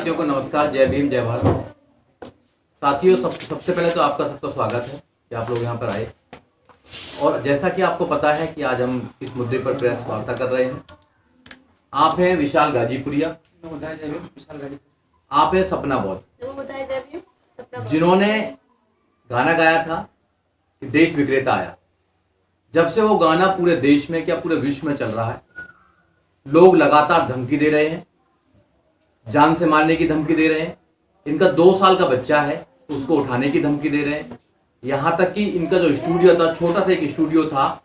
साथियों को नमस्कार, जय भीम, जय भारत। साथियों, सबसे पहले तो आपका सबका स्वागत है कि आप लोग यहाँ पर आए। और जैसा कि आपको पता है कि आज हम इस मुद्दे पर प्रेस वार्ता कर रहे हैं। आप हैं विशाल गाजीपुरिया, आप हैं सपना बौद्ध, जिन्होंने गाना गाया था कि देश विक्रेता आया। जब से वो गाना पूरे देश में क्या पूरे विश्व में चल रहा है, लोग लगातार धमकी दे रहे हैं, जान से मारने की धमकी दे रहे हैं। इनका 2 साल का बच्चा है, उसको उठाने की धमकी दे रहे हैं। यहाँ तक कि इनका जो स्टूडियो था, छोटा सा एक स्टूडियो था,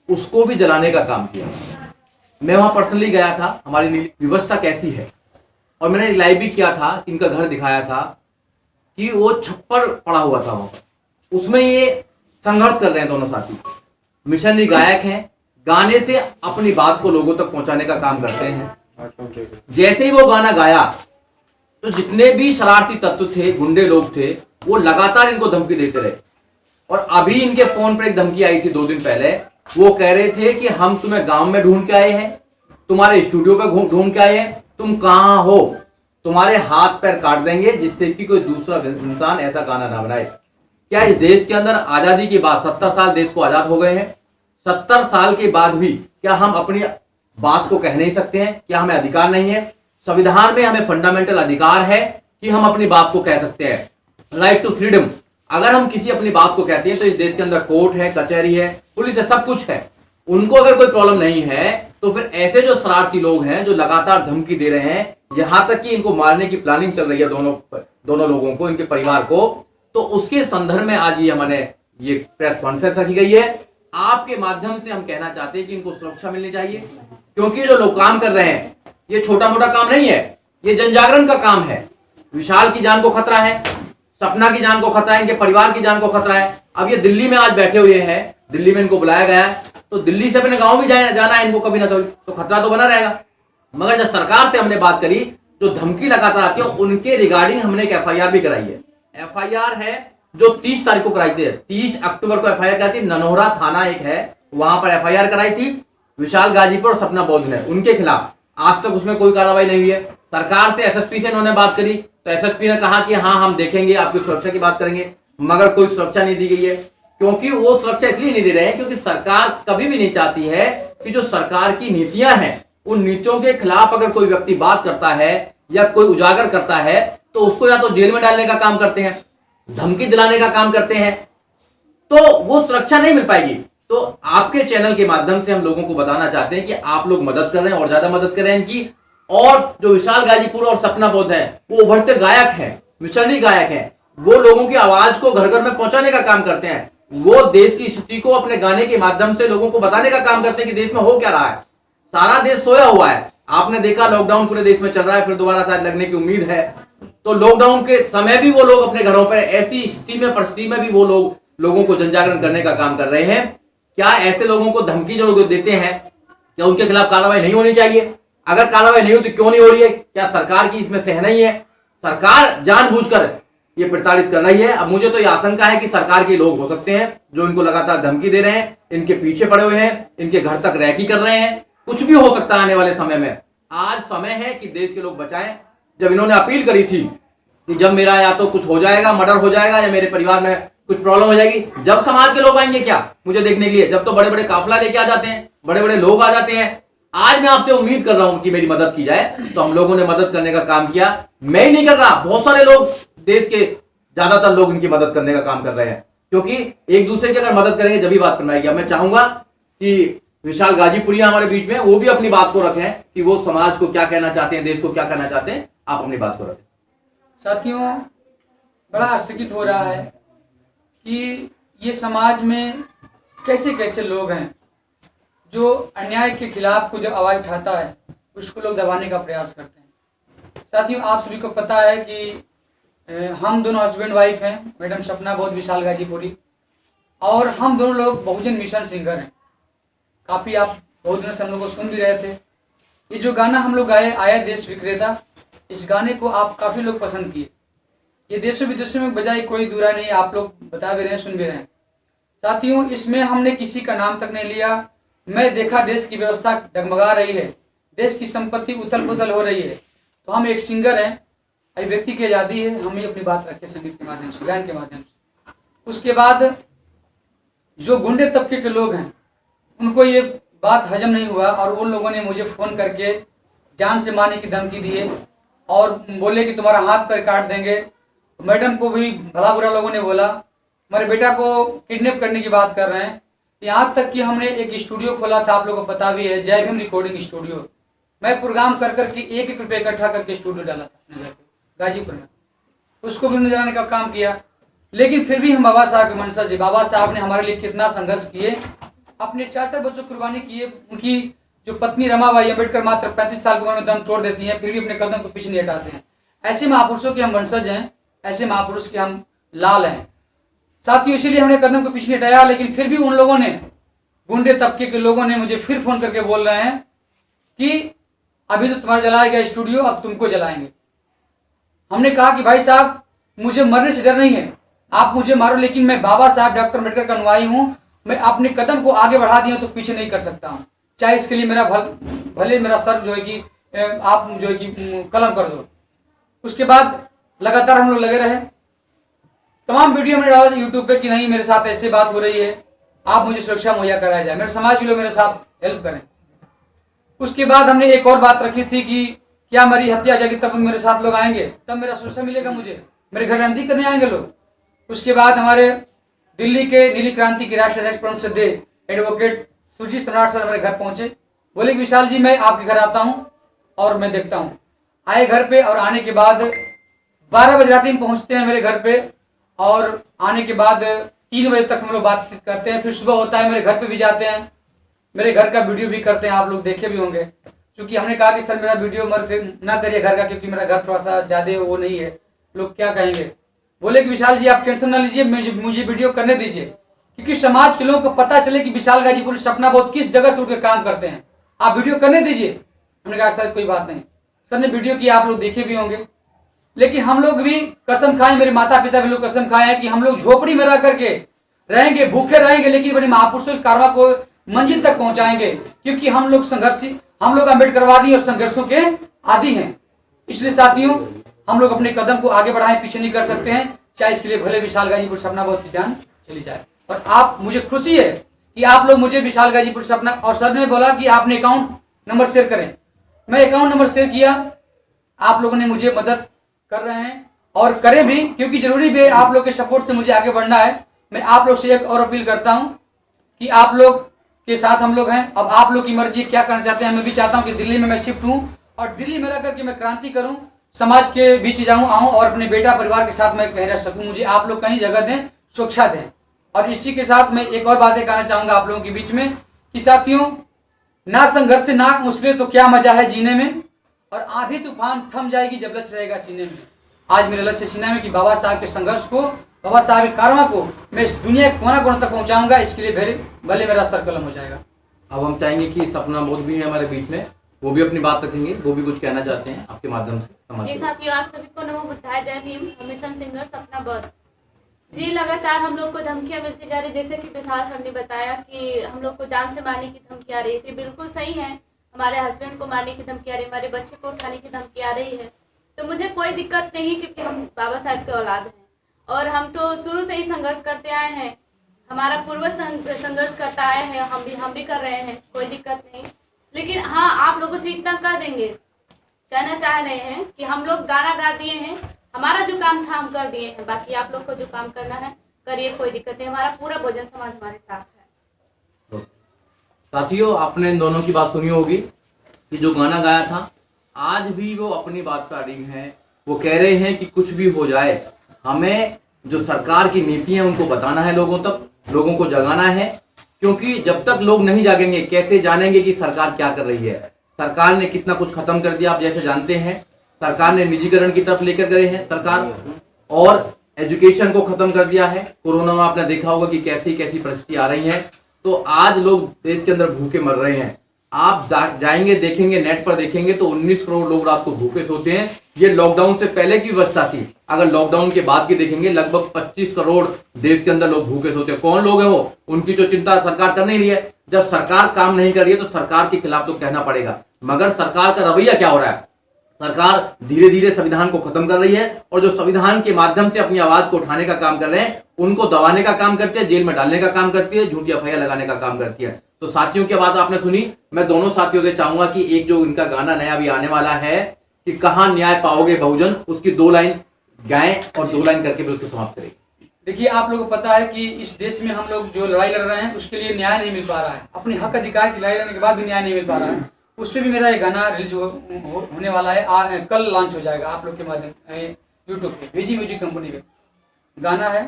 उसको भी जलाने का काम किया। मैं वहाँ पर्सनली गया था, हमारी व्यवस्था कैसी है, और मैंने लाइव भी किया था। इनका घर दिखाया था कि वो छप्पर पड़ा हुआ था वहाँ पर। उसमें ये संघर्ष कर रहे हैं दोनों साथी। मिशनरी गायक हैं, गाने से अपनी बात को लोगों तक पहुंचाने का काम करते हैं। जैसे ही वो गाना गाया तो जितने भी शरारती तत्व थे, गुंडे लोग थे, वो लगातार इनको धमकी देते रहे। और अभी इनके फोन पर एक धमकी आई थी 2 दिन पहले। वो कह रहे थे कि हम तुम्हें गांव में ढूंढ के आए हैं, तुम्हारे स्टूडियो पे ढूंढ के आए हैं, तुम कहां हो, तुम्हारे हाथ पैर काट देंगे जिससे कि कोई दूसरा इंसान ऐसा गाना ना बनाए। क्या इस देश के अंदर आजादी के बाद 70 साल देश को आजाद हो गए हैं, 70 साल के बाद भी क्या हम अपनी बात को कह नहीं सकते हैं? क्या हमें अधिकार नहीं है? संविधान में हमें फंडामेंटल अधिकार है कि हम अपनी बात को कह सकते हैं, राइट टू फ्रीडम। अगर हम किसी अपनी बात को कहते हैं तो इस देश के अंदर कोर्ट है, कचहरी है, पुलिस है, सब कुछ है। उनको अगर कोई प्रॉब्लम नहीं है तो फिर ऐसे जो शरारती लोग हैं जो लगातार धमकी दे रहे हैं, यहां तक कि इनको मारने की प्लानिंग चल रही है दोनों लोगों को, इनके परिवार को, तो उसके संदर्भ में आज ये प्रेस कॉन्फ्रेंस रखी गई है। आपके माध्यम से हम कहना चाहते हैं कि इनको सुरक्षा मिलनी चाहिए, क्योंकि जो लोग काम कर रहे हैं ये छोटा मोटा काम नहीं है, ये जन जागरण का काम है। विशाल की जान को खतरा है, सपना की जान को खतरा है, इनके परिवार की जान को खतरा है। अब ये दिल्ली में आज बैठे हुए हैं, दिल्ली में इनको बुलाया गया है, तो दिल्ली से अपने गांव भी जाना है इनको कभी ना कभी, तो खतरा तो बना रहेगा। मगर जब सरकार से हमने बात करी, जो धमकी लगातार आती है, उनके रिगार्डिंग हमने एक FIR भी कराई है। FIR है जो 30 तारीख को कराई थी, 30 अक्टूबर को FIR कराई थी। ननोहरा थाना एक है, वहां पर FIR कराई थी विशाल गाजीपुर और सपना बौद्ध ने, उनके खिलाफ। आज तक उसमें कोई कार्रवाई नहीं हुई है। सरकार से SSP से इन्होंने बात करी तो SSP ने कहा कि हाँ हम देखेंगे, आपकी सुरक्षा की बात करेंगे, मगर कोई सुरक्षा नहीं दी गई है। क्योंकि वो सुरक्षा इसलिए नहीं दे रहे हैं क्योंकि सरकार कभी भी नहीं चाहती है कि जो सरकार की नीतियां हैं, उन नीतियों के खिलाफ अगर कोई व्यक्ति बात करता है या कोई उजागर करता है तो उसको या तो जेल में डालने का काम करते हैं, धमकी दिलाने का काम करते हैं, तो वो सुरक्षा नहीं मिल पाएगी। तो आपके चैनल के माध्यम से हम लोगों को बताना चाहते हैं कि आप लोग मदद कर रहे हैं और ज्यादा मदद कर रहे हैं इनकी। और जो विशाल गाजीपुर और सपना बौद्ध है वो उभरते गायक हैं, मिशनरी गायक हैं, वो लोगों की आवाज को घर घर में पहुंचाने का काम करते हैं। वो देश की स्थिति को अपने गाने के माध्यम से लोगों को बताने का काम करते हैं कि देश में हो क्या रहा है। सारा देश सोया हुआ है, आपने देखा लॉकडाउन पूरे देश में चल रहा है, फिर दोबारा शायद लगने की उम्मीद है। तो लॉकडाउन के समय भी वो लोग अपने घरों पर, ऐसी स्थिति में परिस्थिति में भी वो लोगों को जनजागरण करने का काम कर रहे हैं। क्या ऐसे लोगों को धमकी जो लोग देते हैं, क्या उनके खिलाफ कार्रवाई नहीं होनी चाहिए? अगर कार्रवाई नहीं होती क्यों नहीं हो रही है? क्या सरकार की इसमें सहनाई है? सरकार जानबूझकर ये प्रताड़ित कर रही है। अब मुझे तो ये आशंका है कि सरकार के लोग हो सकते हैं जो इनको लगातार धमकी दे रहे हैं, इनके पीछे पड़े हुए हैं, इनके घर तक रैकी कर रहे हैं। कुछ भी हो सकता है आने वाले समय में। आज समय है कि देश के लोग बचाएं। जब इन्होंने अपील करी थी कि जब मेरा या तो कुछ हो जाएगा, मर्डर हो जाएगा, या मेरे परिवार में कुछ प्रॉब्लम हो जाएगी, जब समाज के लोग आएंगे क्या मुझे देखने के लिए? जब तो बड़े बड़े काफिला लेके आ जाते हैं, बड़े बड़े लोग आ जाते हैं। आज मैं आपसे उम्मीद कर रहा हूं कि मेरी मदद की जाए, तो हम लोगों ने मदद करने का काम किया। मैं ही नहीं कर रहा, बहुत सारे लोग, देश के ज्यादातर लोग इनकी मदद करने का काम कर रहे हैं, क्योंकि एक दूसरे की अगर मदद करेंगे जब भी बात करवाएगी। मैं चाहूंगा कि विशाल गाजीपुरिया हमारे बीच में, वो भी अपनी बात को रखें कि वो समाज को क्या कहना चाहते हैं, देश को क्या कहना चाहते हैं। आप अपनी बात को रखें। साथियों, बड़ा आश्चर्यचकित हो रहा है कि ये समाज में कैसे कैसे लोग हैं जो अन्याय के खिलाफ को जब आवाज उठाता है उसको लोग दबाने का प्रयास करते हैं। साथियों, आप सभी को पता है कि हम दोनों हस्बैंड वाइफ हैं, मैडम सपना बौद्ध, विशाल गाजीपुरी, और हम दोनों लोग बहुजन मिशन सिंगर हैं। काफ़ी आप बहुत दिनों से हम लोग को सुन भी रहे थे। ये जो गाना हम लोग गाए, आया देश विक्रेता, इस गाने को आप काफ़ी लोग पसंद किए। ये देशों विदेशों में बजाय कोई दूरा नहीं, आप लोग बता भी रहे हैं, सुन भी रहे हैं। साथियों, इसमें हमने किसी का नाम तक नहीं लिया। मैं देखा देश की व्यवस्था डगमगा रही है, देश की संपत्ति उथल पुथल हो रही है, तो हम एक सिंगर हैं, एक व्यक्ति की आज़ादी है, हम ही अपनी बात रखें संगीत के माध्यम से, गायन के माध्यम से। उसके बाद जो गुंडे तबके के लोग हैं उनको ये बात हजम नहीं हुआ और उन लोगों ने मुझे फ़ोन करके जान से मारने की धमकी दिए और बोले कि तुम्हारा हाथ पैर काट देंगे। मैडम को भी भला बुरा लोगों ने बोला, हमारे बेटा को किडनैप करने की बात कर रहे हैं। यहाँ तक कि हमने एक स्टूडियो खोला था, आप लोगों को पता भी है, जय भीम रिकॉर्डिंग स्टूडियो। मैं प्रोग्राम कर करके 1-1 रुपये इकट्ठा करके स्टूडियो डाला था अपने घर पे गाजीपुर में, उसको भी जलाने का काम किया। लेकिन फिर भी हम बाबा साहब के मंशज है। बाबा साहब ने हमारे लिए कितना संघर्ष किए, अपने 4 बच्चों कुर्बानी किए। उनकी जो पत्नी रमाबाई अम्बेडकर मात्र 35 साल की उम्र में दम तोड़ देती हैं, फिर भी अपने कदम को पीछे नहीं हटाते हैं। ऐसे महापुरुषों के हम वंशज हैं, ऐसे महापुरुष के हम लाल हैं साथियों। इसीलिए हमने कदम को पीछे नहीं हटाया। लेकिन फिर भी उन लोगों ने, गुंडे तबके के लोगों ने मुझे फिर फोन करके बोल रहे हैं कि अभी तो तुम्हारा जलाया गया स्टूडियो, अब तुमको जलाएंगे। हमने कहा कि भाई साहब मुझे मरने से डर नहीं है, आप मुझे मारो, लेकिन मैं बाबा साहब डॉक्टर अम्बेडकर का अनुयायी हूँ। मैं अपने कदम को आगे बढ़ा दिया तो पीछे नहीं कर सकता हूँ, चाहे इसके लिए मेरा भले मेरा सर जो है कि आप जो है कि कलम कर दो। उसके बाद लगातार हम लोग लगे रहे। तमाम वीडियो मैंने डाला यूट्यूब पे कि नहीं मेरे साथ ऐसे बात हो रही है, आप मुझे सुरक्षा मुहैया कराया जाए, मेरे समाज के लोग मेरे साथ हेल्प करें। उसके बाद हमने एक और बात रखी थी कि क्या मेरी हत्या जाएगी तब मेरे साथ लोग आएंगे, तब मेरा सुरक्षा मिलेगा, मुझे मेरे घर नजदीक करने आएंगे लोग। उसके बाद हमारे दिल्ली के नीली क्रांति के राष्ट्रीय अध्यक्ष परम श्रद्धेय एडवोकेट सुरजीत सम्राट सर हमारे घर पहुंचे। बोले कि विशाल जी मैं आपके घर आता हूं और मैं देखता हूं। आए घर पे और आने के बाद 12 बजे रात में पहुंचते हैं मेरे घर पे और आने के बाद 3 बजे तक हम लोग बातचीत करते हैं। फिर सुबह होता है मेरे घर पे भी जाते हैं, मेरे घर का वीडियो भी करते हैं, आप लोग देखे भी होंगे। क्योंकि हमने कहा कि सर मेरा वीडियो मत ना करिए घर का, क्योंकि मेरा घर थोड़ा सा ज़्यादा वो नहीं है, लोग क्या कहेंगे। बोले कि विशाल जी आप टेंशन ना लीजिए, मुझे वीडियो करने दीजिए, क्योंकि समाज के लोगों को पता चले कि विशाल गाजीपुर सपना बहुत किस जगह से उठकर काम करते हैं, आप वीडियो करने दीजिए। हमने कहा सर कोई बात नहीं। सर ने वीडियो किया, आप लोग देखे भी होंगे। लेकिन हम लोग भी कसम खाए, मेरे माता पिता भी लोग कसम खाए हैं कि हम लोग झोपड़ी में रह करके रहेंगे, भूखे रहेंगे, लेकिन बड़े महापुरुषों की कारवा को मंजिल तक पहुंचाएंगे, क्योंकि हम लोग संघर्षी, हम लोग अम्बेडकरवादी और संघर्षों के आदी हैं। इसलिए साथियों हम लोग अपने कदम को आगे बढ़ाएं, पीछे नहीं कर सकते हैं, चाहे इसके लिए भले विशाल गाजीपुर सपना बहुत की जान चली जाए। और आप, मुझे खुशी है कि आप लोग मुझे विशाल गाजीपुर सपना, और सर ने बोला कि आपने अकाउंट नंबर शेयर करें, मैं अकाउंट नंबर शेयर किया। आप लोगों ने मुझे मदद कर रहे हैं और करें भी, क्योंकि जरूरी भी है, आप लोग के सपोर्ट से मुझे आगे बढ़ना है। मैं आप लोग से एक और अपील करता हूं कि आप लोग के साथ हम लोग हैं। अब आप लोग की मर्जी क्या करना चाहते हैं। मैं भी चाहता हूं कि दिल्ली में मैं शिफ्ट हूं और दिल्ली में रह करके मैं क्रांति करूं, समाज के बीच जाऊं आऊं और अपने बेटा परिवार के साथ मैं कहीं रह सकूं। मुझे आप लोग कहीं जगह दें, सुरक्षा दें। और इसी के साथ मैं एक और बातें कहना चाहूंगा आप लोगों के बीच में कि साथियों, ना संघर्ष से ना मुश्किल तो क्या मजा है जीने में, और आंधी तूफान थम जाएगी जब लक्ष्य रहेगा सीने में। आज मेरा लक्ष्य सीने में कि बाबा साहब के संघर्ष को, बाबा साहब के कारवा को मैं इस दुनिया के कोना कोना तक पहुंचाऊंगा। इसके लिए भले मेरा सर कलम हो जाएगा। अब हम चाहेंगे कि सपना बोध भी है हमारे बीच में, वो भी अपनी बात रखेंगे, वो भी कुछ कहना चाहते हैं आपके माध्यम से। जी साथियों, आप सभी को नमो बुद्धाय, जय भीम। मिशन सिंगर सपना बोध जी, लगातार हम लोग को धमकियां मिलती जा रही, जैसे कि विशाल सर ने बताया कि हम लोग को जान से मारने की धमकी आ रही थी। बिल्कुल सही है, हमारे हस्बैंड को मारने की धमकी आ रही है, हमारे बच्चे को उठाने की धमकी आ रही है। तो मुझे कोई दिक्कत नहीं, क्योंकि हम बाबा साहब के औलाद हैं और हम तो शुरू से ही संघर्ष करते आए हैं। हमारा पूर्वज संघर्ष करता आए हैं, हम भी कर रहे हैं, कोई दिक्कत नहीं। लेकिन हाँ, आप लोगों से इतना कह देंगे, कहना चाह रहे हैं कि हम लोग गाना गा दिए हैं, हमारा जो काम था हम कर दिए हैं, बाकी आप लोग को जो काम करना है करिए, कोई दिक्कत नहीं। हमारा पूरा बहुजन समाज हमारे साथ है। साथियों, आपने इन दोनों की बात सुनी होगी कि जो गाना गाया था, आज भी वो अपनी बात पर अड़िग हैं। वो कह रहे हैं कि कुछ भी हो जाए, हमें जो सरकार की नीति है उनको बताना है, लोगों तक, लोगों को जगाना है, क्योंकि जब तक लोग नहीं जागेंगे कैसे जानेंगे कि सरकार क्या कर रही है। सरकार ने कितना कुछ खत्म कर दिया, आप जैसे जानते हैं। सरकार ने निजीकरण की तरफ लेकर गए हैं सरकार, और एजुकेशन को खत्म कर दिया है। कोरोना में आपने देखा होगा कि कैसी कैसी परिस्थिति आ रही है। तो आज लोग देश के अंदर भूखे मर रहे हैं। आप जाएंगे, देखेंगे, नेट पर देखेंगे तो 19 करोड़ लोग रात को भूखे सोते हैं। ये लॉकडाउन से पहले की व्यवस्था थी। अगर लॉकडाउन के बाद की देखेंगे, लगभग 25 करोड़ देश के अंदर लोग भूखे सोते हैं। कौन लोग हैं वो? उनकी जो चिंता सरकार कर नहीं रही है। जब सरकार काम नहीं कर रही है तो सरकार के खिलाफ तो कहना पड़ेगा, मगर सरकार का रवैया क्या हो रहा है? सरकार धीरे धीरे संविधान को खत्म कर रही है और जो संविधान के माध्यम से अपनी आवाज को उठाने का काम कर रहे हैं उनको दबाने का काम करती है, जेल में डालने का काम करती है, झूठी एफआईआर लगाने का काम करती है। तो साथियों की बात आपने सुनी। मैं दोनों साथियों से चाहूंगा कि एक जो इनका गाना नया भी आने वाला है कि कहां न्याय पाओगे बहुजन, उसकी 2 लाइन गाएं और 2 लाइन करके फिर उसको समाप्त करें। देखिए, आप लोगों को पता है कि इस देश में हम लोग जो लड़ाई लड़ रहे हैं उसके लिए न्याय नहीं मिल पा रहा है। अपने हक अधिकार की लड़ाई लड़ने के बाद भी न्याय नहीं मिल पा रहा है। उस पर भी मेरा एक गाना रिलीज होने वाला है, कल लॉन्च हो जाएगा आप लोग के माध्यम यूट्यूब पे, वेजी म्यूजिक कंपनी पे। गाना है,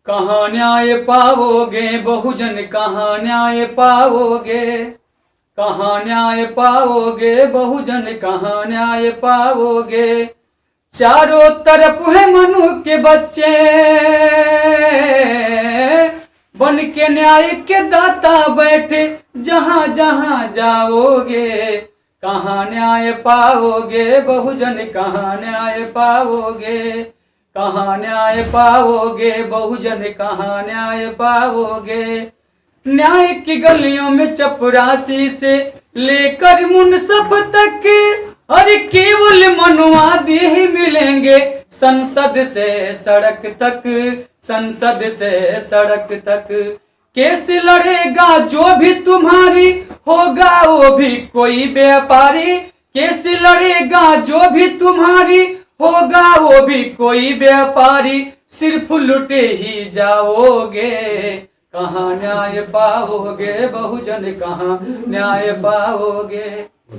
कहाँ न्याय पाओगे बहुजन, कहाँ न्याय पाओगे, कहाँ न्याय पाओगे बहुजन, कहाँ न्याय पाओगे। चारों तरफ है मनु के बच्चे, बन के न्याय के दाता बैठे, जहां जहां जाओगे। कहाँ न्याय पाओगे बहुजन, कहाँ न्याय पाओगे, कहाँ न्याय पाओगे बहुजन, कहाँ न्याय पाओगे। न्याय की गलियों में चपरासी से लेकर मुनसफ तक, अरे केवल मनुवादी ही मिलेंगे संसद से सड़क तक, संसद से सड़क तक। केस लड़ेगा जो भी तुम्हारी, होगा वो भी कोई व्यापारी। केस लड़ेगा जो भी तुम्हारी, होगा वो भी कोई व्यापारी। सिर्फ लुटे ही जाओगे, कहाँ न्याय पाओगे बहुजन, कहाँ न्याय पाओगे।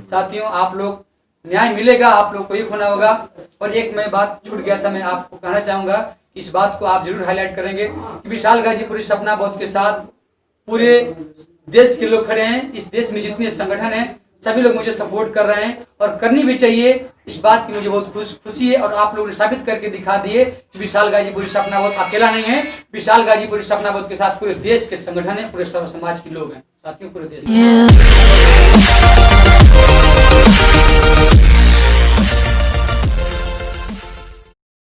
साथियों, आप लोग न्याय मिलेगा, आप लोग को एक होना होगा। और एक मैं बात छूट गया था, मैं आपको कहना चाहूंगा, इस बात को आप जरूर हाईलाइट करेंगे कि विशाल गाजीपुरी सपना बोध के साथ पूरे देश के लोग खड़े हैं। इस देश में जितने संगठन हैं सभी लोग मुझे सपोर्ट कर रहे हैं और करनी भी चाहिए। इस बात की मुझे बहुत खुशी है और आप लोगों ने साबित करके दिखा दिए कि विशाल गाजीपुरी सपना बोध अकेला नहीं है। विशाल गाजीपुरी सपना बोध के साथ पूरे देश के संगठन है, पूरे सर्व समाज के लोग हैं। साथियों, पूरे देश